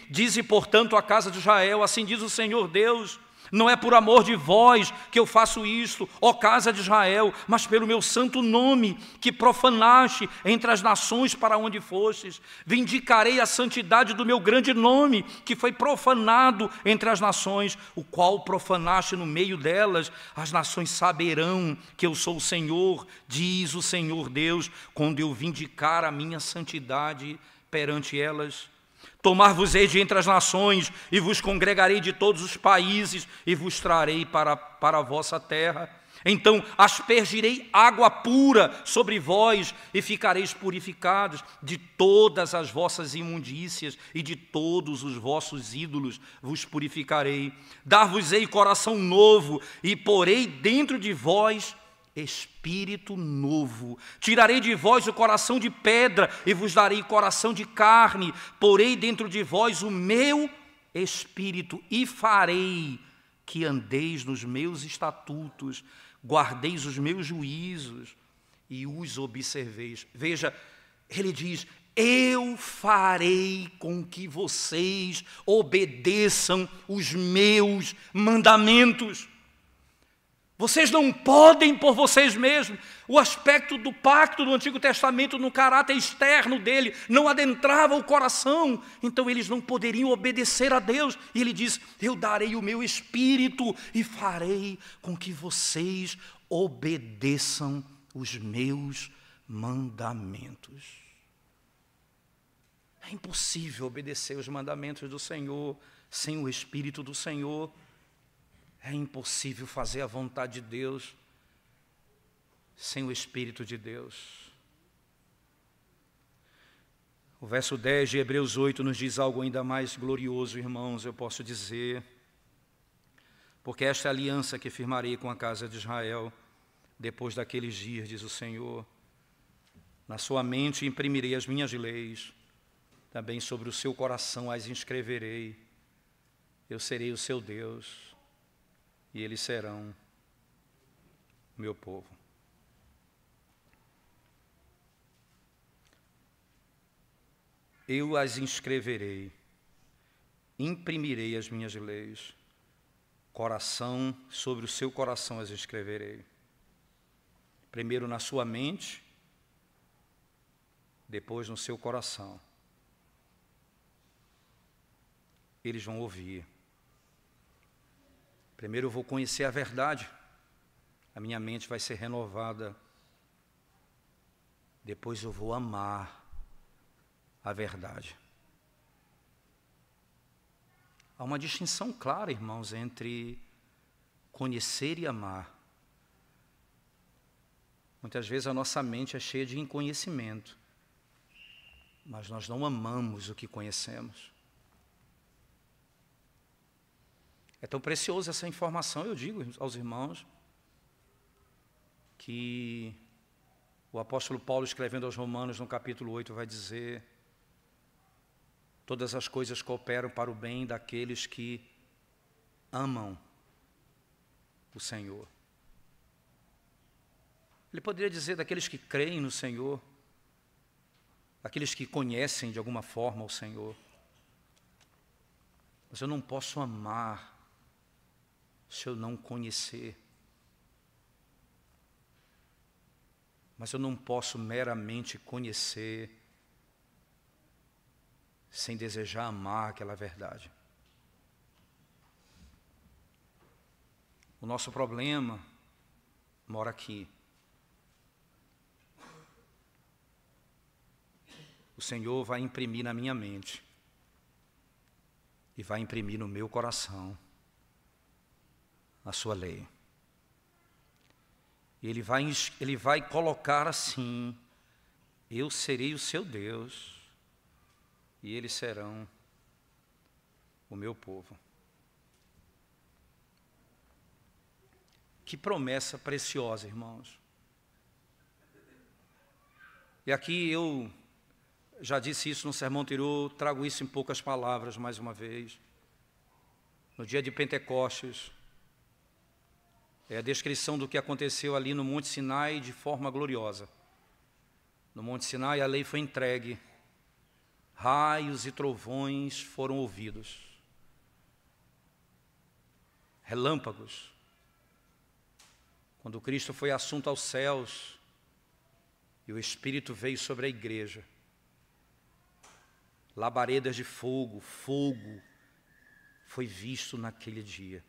Dize, portanto, a casa de Israel: assim diz o Senhor Deus, Não é por amor de vós que eu faço isto, ó casa de Israel, mas pelo meu santo nome, que profanaste entre as nações para onde fostes. Vindicarei a santidade do meu grande nome, que foi profanado entre as nações, o qual profanaste no meio delas. As nações saberão que eu sou o Senhor, diz o Senhor Deus, quando eu vindicar a minha santidade perante elas. Tomar-vos-ei de entre as nações, e vos congregarei de todos os países, e vos trarei para a vossa terra. Então aspergirei água pura sobre vós, e ficareis purificados de todas as vossas imundícias, e de todos os vossos ídolos vos purificarei. Dar-vos-ei coração novo, e porei dentro de vós espírito novo. Tirarei de vós o coração de pedra e vos darei coração de carne. Porei dentro de vós o meu espírito e farei que andeis nos meus estatutos, guardeis os meus juízos e os observeis. Veja, ele diz: eu farei com que vocês obedeçam os meus mandamentos. Vocês não podem por vocês mesmos. O aspecto do pacto do Antigo Testamento, no caráter externo dele, não adentrava o coração. Então eles não poderiam obedecer a Deus. E ele diz: eu darei o meu espírito e farei com que vocês obedeçam os meus mandamentos. É impossível obedecer os mandamentos do Senhor sem o Espírito do Senhor. É impossível fazer a vontade de Deus sem o Espírito de Deus. O verso 10 de Hebreus 8 nos diz algo ainda mais glorioso, irmãos, eu posso dizer. Porque esta é a aliança que firmarei com a casa de Israel depois daqueles dias, diz o Senhor. Na sua mente imprimirei as minhas leis, também sobre o seu coração as inscreverei. Eu serei o seu Deus, e eles serão o meu povo. Eu as inscreverei, imprimirei as minhas leis, coração sobre o seu coração as escreverei. Primeiro na sua mente, depois no seu coração. Eles vão ouvir. Primeiro eu vou conhecer a verdade, a minha mente vai ser renovada. Depois eu vou amar a verdade. Há uma distinção clara, irmãos, entre conhecer e amar. Muitas vezes a nossa mente é cheia de inconhecimento, mas nós não amamos o que conhecemos. É tão preciosa essa informação, eu digo aos irmãos, que o apóstolo Paulo, escrevendo aos Romanos, no capítulo 8, vai dizer: todas as coisas cooperam para o bem daqueles que amam o Senhor. Ele poderia dizer daqueles que creem no Senhor, daqueles que conhecem de alguma forma o Senhor. Mas eu não posso amar se eu não conhecer. Mas eu não posso meramente conhecer sem desejar amar aquela verdade. O nosso problema mora aqui. O Senhor vai imprimir na minha mente e vai imprimir no meu coração a sua lei. E Ele vai colocar assim: eu serei o seu Deus e eles serão o meu povo. Que promessa preciosa, irmãos. E aqui eu já disse isso no sermão anterior, trago isso em poucas palavras mais uma vez. No dia de Pentecostes, é a descrição do que aconteceu ali no Monte Sinai de forma gloriosa. No Monte Sinai a lei foi entregue, raios e trovões foram ouvidos. relâmpagos. Quando Cristo foi assunto aos céus e o Espírito veio sobre a igreja, labaredas de fogo foi visto naquele dia.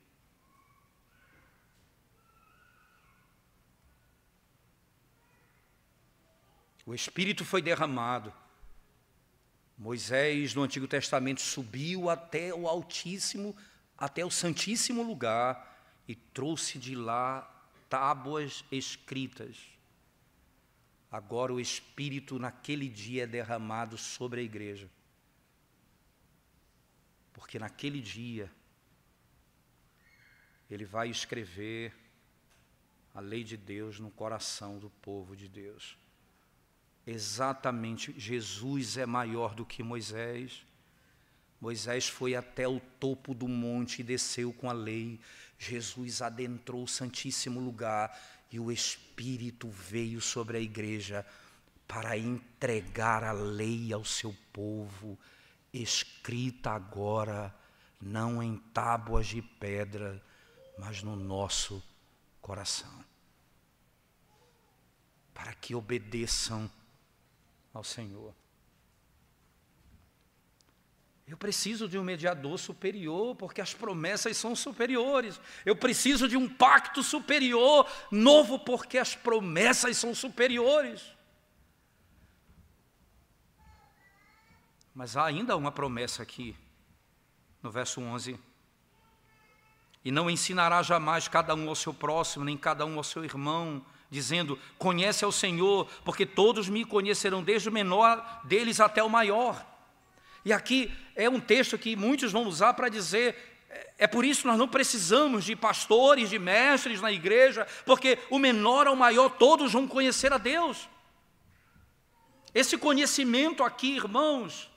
O Espírito foi derramado. Moisés, no Antigo Testamento, subiu até o Altíssimo, até o Santíssimo Lugar e trouxe de lá tábuas escritas. Agora o Espírito naquele dia é derramado sobre a igreja. Porque naquele dia Ele vai escrever a lei de Deus no coração do povo de Deus. Exatamente, Jesus é maior do que Moisés. Moisés foi até o topo do monte e desceu com a lei. Jesus adentrou o Santíssimo Lugar e o Espírito veio sobre a igreja para entregar a lei ao seu povo, escrita agora, não em tábuas de pedra, mas no nosso coração. Para que obedeçam ao Senhor. Eu preciso de um mediador superior, porque as promessas são superiores. Eu preciso de um pacto superior, novo, porque as promessas são superiores. Mas há ainda uma promessa aqui, no verso 11. E não ensinará jamais cada um ao seu próximo, nem cada um ao seu irmão, dizendo, conhece ao Senhor, porque todos me conhecerão, desde o menor deles até o maior. E aqui é um texto que muitos vão usar para dizer, é por isso que nós não precisamos de pastores, de mestres na igreja, porque o menor ao maior, todos vão conhecer a Deus. Esse conhecimento aqui, irmãos,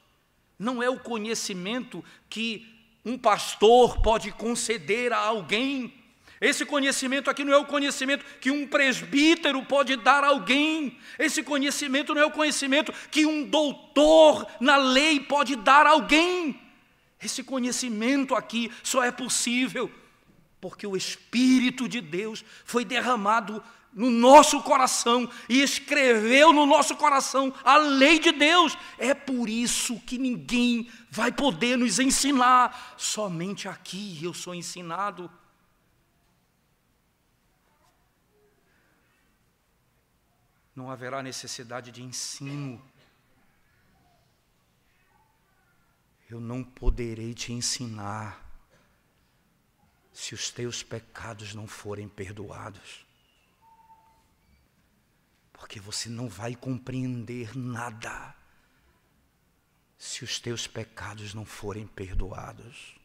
não é o conhecimento que um pastor pode conceder a alguém. Esse conhecimento aqui não é o conhecimento que um presbítero pode dar a alguém. Esse conhecimento não é o conhecimento que um doutor na lei pode dar a alguém. Esse conhecimento aqui só é possível porque o Espírito de Deus foi derramado no nosso coração e escreveu no nosso coração a lei de Deus. É por isso que ninguém vai poder nos ensinar. Somente aqui eu sou ensinado. Não haverá necessidade de ensino. Eu não poderei te ensinar se os teus pecados não forem perdoados. Porque você não vai compreender nada se os teus pecados não forem perdoados.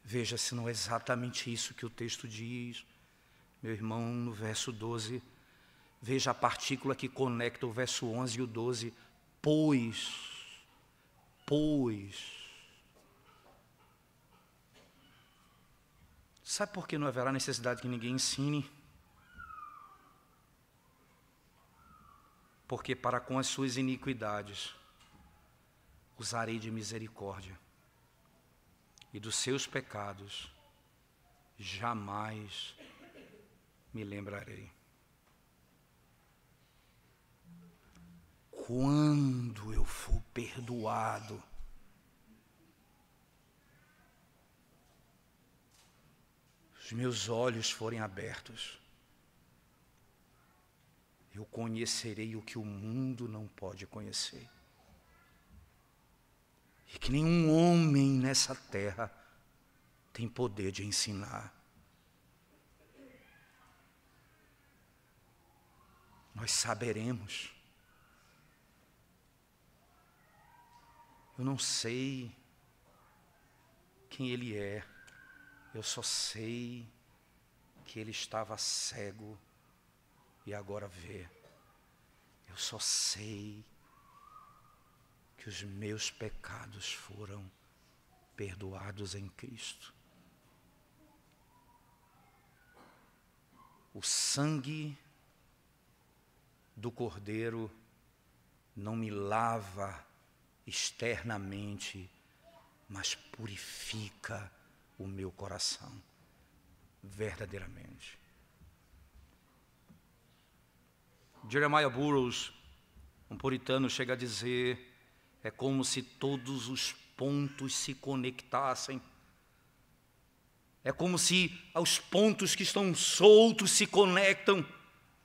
Veja se não é exatamente isso que o texto diz, meu irmão, no verso 12. Veja a partícula que conecta o verso 11 e o 12. Pois. Sabe por que não haverá necessidade que ninguém ensine? Porque para com as suas iniquidades usarei de misericórdia, e dos seus pecados jamais me lembrarei. Quando eu for perdoado, os meus olhos forem abertos, eu conhecerei o que o mundo não pode conhecer. E que nenhum homem nessa terra tem poder de ensinar. Nós saberemos. Eu não sei quem ele é. Eu só sei que ele estava cego e agora vê. Eu só sei que os meus pecados foram perdoados em Cristo. O sangue do Cordeiro não me lava externamente, mas purifica o meu coração, verdadeiramente. Jeremiah Burroughs, um puritano, chega a dizer, é como se todos os pontos se conectassem. É como se os pontos que estão soltos se conectam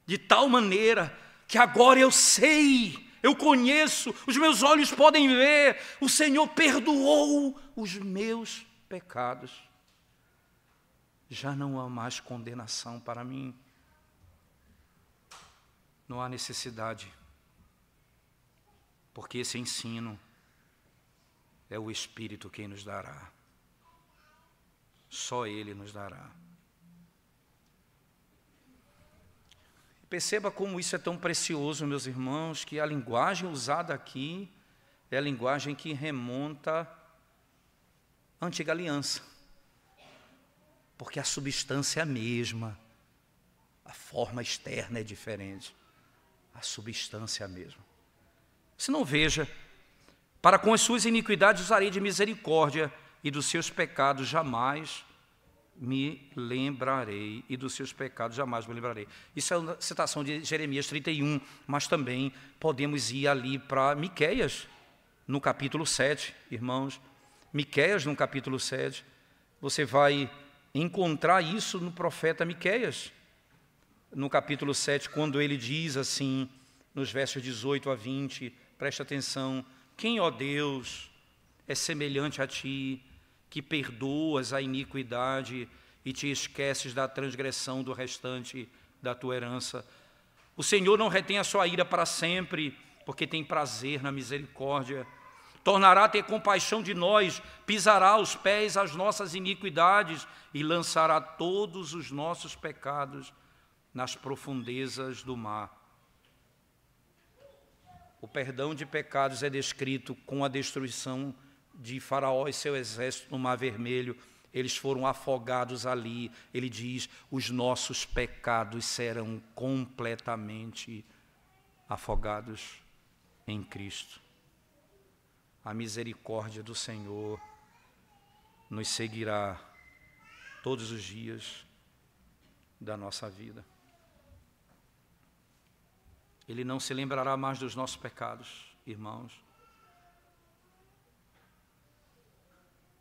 de tal maneira que agora eu sei, eu conheço, os meus olhos podem ver, o Senhor perdoou os meus pecados. Já não há mais condenação para mim. Não há necessidade, porque esse ensino é o Espírito quem nos dará. Só Ele nos dará. Perceba como isso é tão precioso, meus irmãos, que a linguagem usada aqui é a linguagem que remonta à antiga aliança. Porque a substância é a mesma, a forma externa é diferente, a substância é a mesma. Se não, veja, para com as suas iniquidades usarei de misericórdia, e dos seus pecados jamais me lembrarei, e dos seus pecados jamais me lembrarei. Isso é uma citação de Jeremias 31, mas também podemos ir ali para Miqueias, no capítulo 7, irmãos. Miqueias, no capítulo 7, você vai encontrar isso no profeta Miqueias, no capítulo 7, quando ele diz assim, nos versos 18 a 20, presta atenção, quem, ó Deus, é semelhante a ti, que perdoas a iniquidade e te esqueces da transgressão do restante da tua herança. O Senhor não retém a sua ira para sempre, porque tem prazer na misericórdia. Tornará a ter compaixão de nós, pisará aos pés as nossas iniquidades e lançará todos os nossos pecados nas profundezas do mar. O perdão de pecados é descrito com a destruição de Faraó e seu exército no Mar Vermelho. Eles foram afogados ali. Ele diz, os nossos pecados serão completamente afogados em Cristo. A misericórdia do Senhor nos seguirá todos os dias da nossa vida. Ele não se lembrará mais dos nossos pecados, irmãos.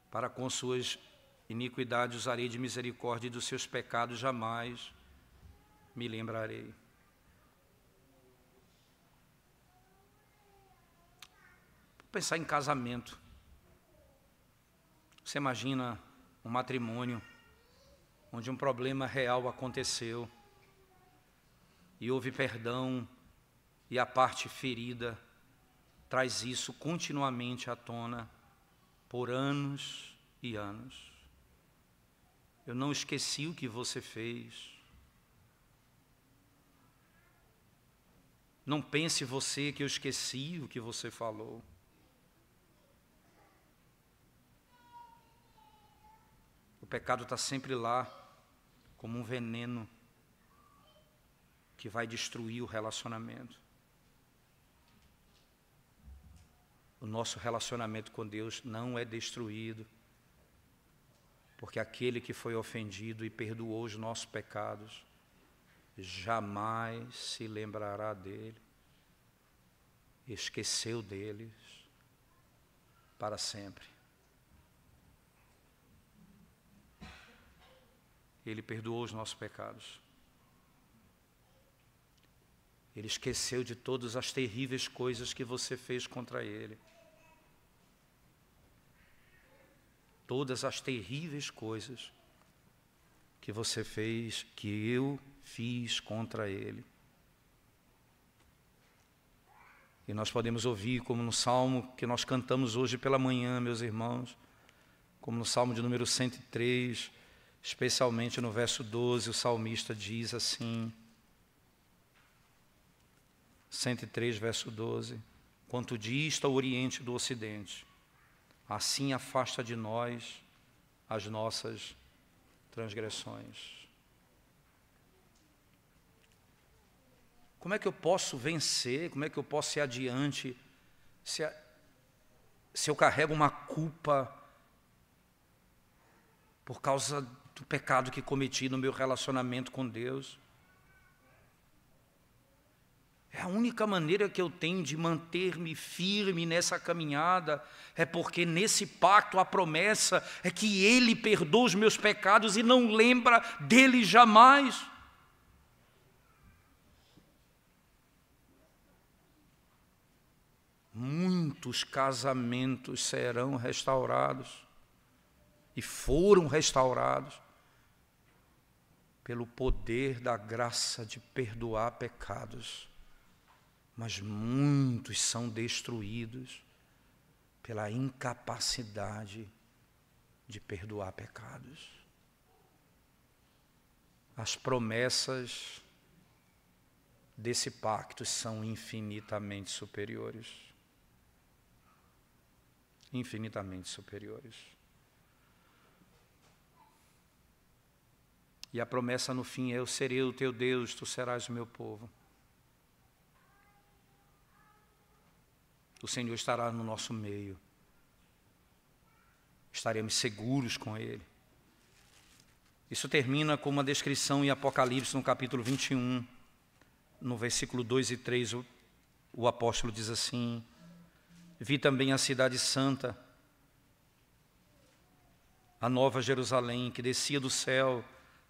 Para com suas iniquidades usarei de misericórdia, e dos seus pecados jamais me lembrarei. Vou pensar em casamento. Você imagina um matrimônio onde um problema real aconteceu e houve perdão, e a parte ferida traz isso continuamente à tona por anos e anos. Eu não esqueci o que você fez. Não pense você que eu esqueci o que você falou. O pecado está sempre lá, como um veneno que vai destruir o relacionamento. O nosso relacionamento com Deus não é destruído, porque aquele que foi ofendido e perdoou os nossos pecados, jamais se lembrará dele, esqueceu deles para sempre. Ele perdoou os nossos pecados. Ele esqueceu de todas as terríveis coisas que você fez contra ele. Todas as terríveis coisas que você fez, que eu fiz contra ele. E nós podemos ouvir, como no Salmo que nós cantamos hoje pela manhã, meus irmãos, como no Salmo de número 103, especialmente no verso 12, o salmista diz assim, 103, verso 12, quanto dista o Oriente do Ocidente, assim afasta de nós as nossas transgressões. Como é que eu posso vencer? Como é que eu posso ir adiante se eu carrego uma culpa por causa do pecado que cometi no meu relacionamento com Deus. É a única maneira que eu tenho de manter-me firme nessa caminhada, é porque nesse pacto a promessa é que Ele perdoa os meus pecados e não lembra deles jamais. Muitos casamentos serão restaurados e foram restaurados pelo poder da graça de perdoar pecados. Mas muitos são destruídos pela incapacidade de perdoar pecados. As promessas desse pacto são infinitamente superiores. Infinitamente superiores. E a promessa no fim é: eu serei o teu Deus, tu serás o meu povo. O Senhor estará no nosso meio. Estaremos seguros com Ele. Isso termina com uma descrição em Apocalipse, no capítulo 21, no versículo 2 e 3, o apóstolo diz assim: vi também a cidade santa, a nova Jerusalém, que descia do céu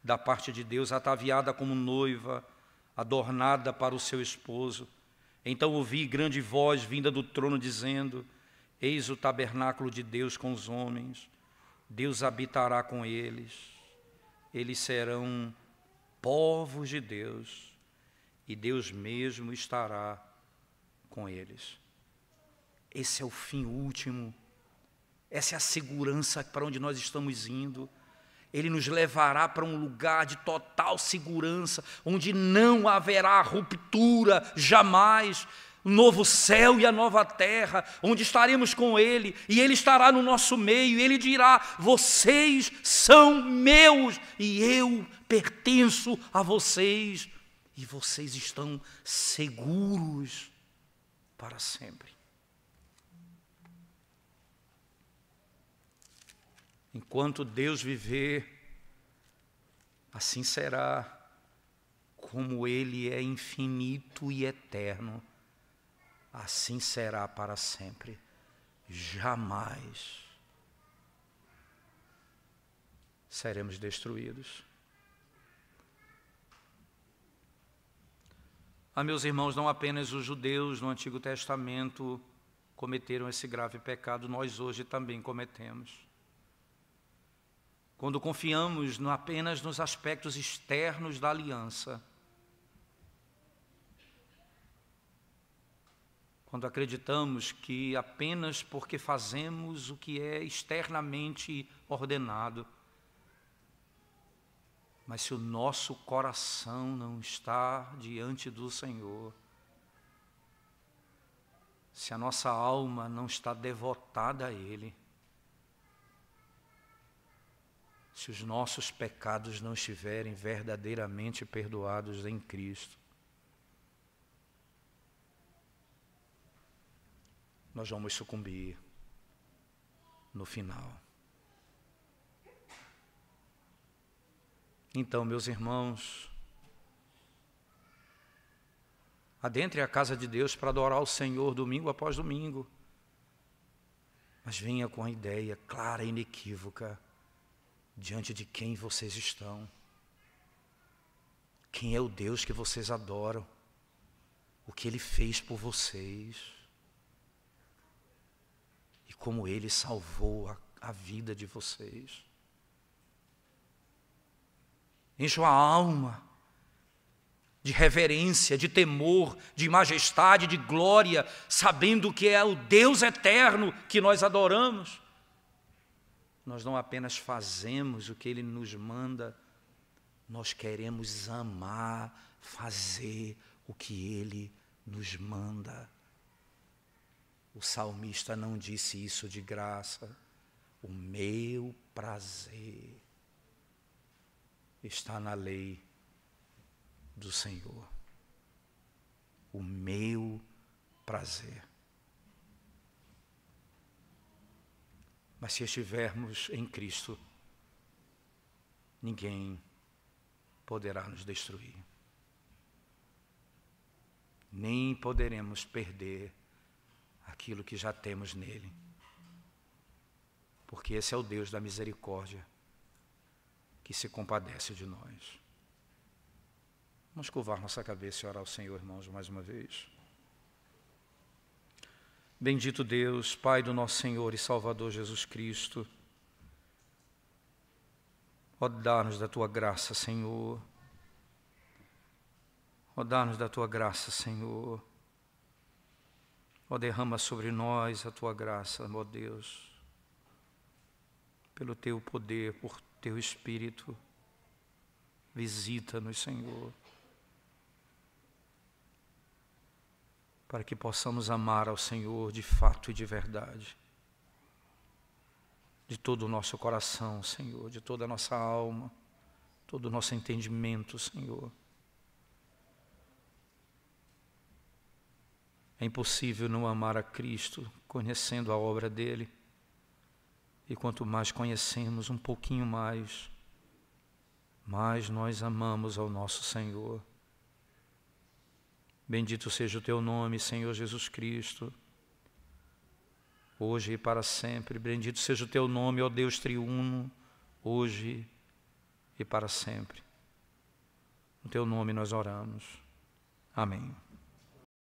da parte de Deus, ataviada como noiva, adornada para o seu esposo. Então ouvi grande voz vinda do trono dizendo: eis o tabernáculo de Deus com os homens, Deus habitará com eles, eles serão povos de Deus, e Deus mesmo estará com eles. Esse é o fim último, essa é a segurança para onde nós estamos indo. Ele nos levará para um lugar de total segurança, onde não haverá ruptura jamais. O novo céu e a nova terra, onde estaremos com Ele, e Ele estará no nosso meio, e Ele dirá: vocês são meus, e eu pertenço a vocês, e vocês estão seguros para sempre. Enquanto Deus viver, assim será. Como Ele é infinito e eterno, assim será para sempre. Jamais seremos destruídos. Meus irmãos, não apenas os judeus no Antigo Testamento cometeram esse grave pecado, nós hoje também cometemos. Quando confiamos apenas nos aspectos externos da aliança, quando acreditamos que apenas porque fazemos o que é externamente ordenado, mas se o nosso coração não está diante do Senhor, se a nossa alma não está devotada a Ele, se os nossos pecados não estiverem verdadeiramente perdoados em Cristo, nós vamos sucumbir no final. Então, meus irmãos, adentre a casa de Deus para adorar o Senhor domingo após domingo, mas venha com a ideia clara e inequívoca diante de quem vocês estão, quem é o Deus que vocês adoram, o que Ele fez por vocês e como Ele salvou a vida de vocês. Encham a alma de reverência, de temor, de majestade, de glória, sabendo que é o Deus eterno que nós adoramos. Nós não apenas fazemos o que Ele nos manda, nós queremos amar, fazer o que Ele nos manda. O salmista não disse isso de graça. O meu prazer está na lei do Senhor. O meu prazer. Mas se estivermos em Cristo, ninguém poderá nos destruir. Nem poderemos perder aquilo que já temos nele. Porque esse é o Deus da misericórdia, que se compadece de nós. Vamos curvar nossa cabeça e orar ao Senhor, irmãos, mais uma vez. Bendito Deus, Pai do nosso Senhor e Salvador Jesus Cristo, ó, dá-nos da Tua graça, Senhor. Ó, dá-nos da Tua graça, Senhor. Ó, derrama sobre nós a Tua graça, ó Deus. Pelo Teu poder, por Teu Espírito, visita-nos, Senhor. Para que possamos amar ao Senhor de fato e de verdade. De todo o nosso coração, Senhor, de toda a nossa alma, todo o nosso entendimento, Senhor. É impossível não amar a Cristo, conhecendo a obra dele. E quanto mais conhecemos um pouquinho mais nós amamos ao nosso Senhor. Bendito seja o Teu nome, Senhor Jesus Cristo, hoje e para sempre. Bendito seja o Teu nome, ó Deus triuno, hoje e para sempre. No Teu nome nós oramos. Amém.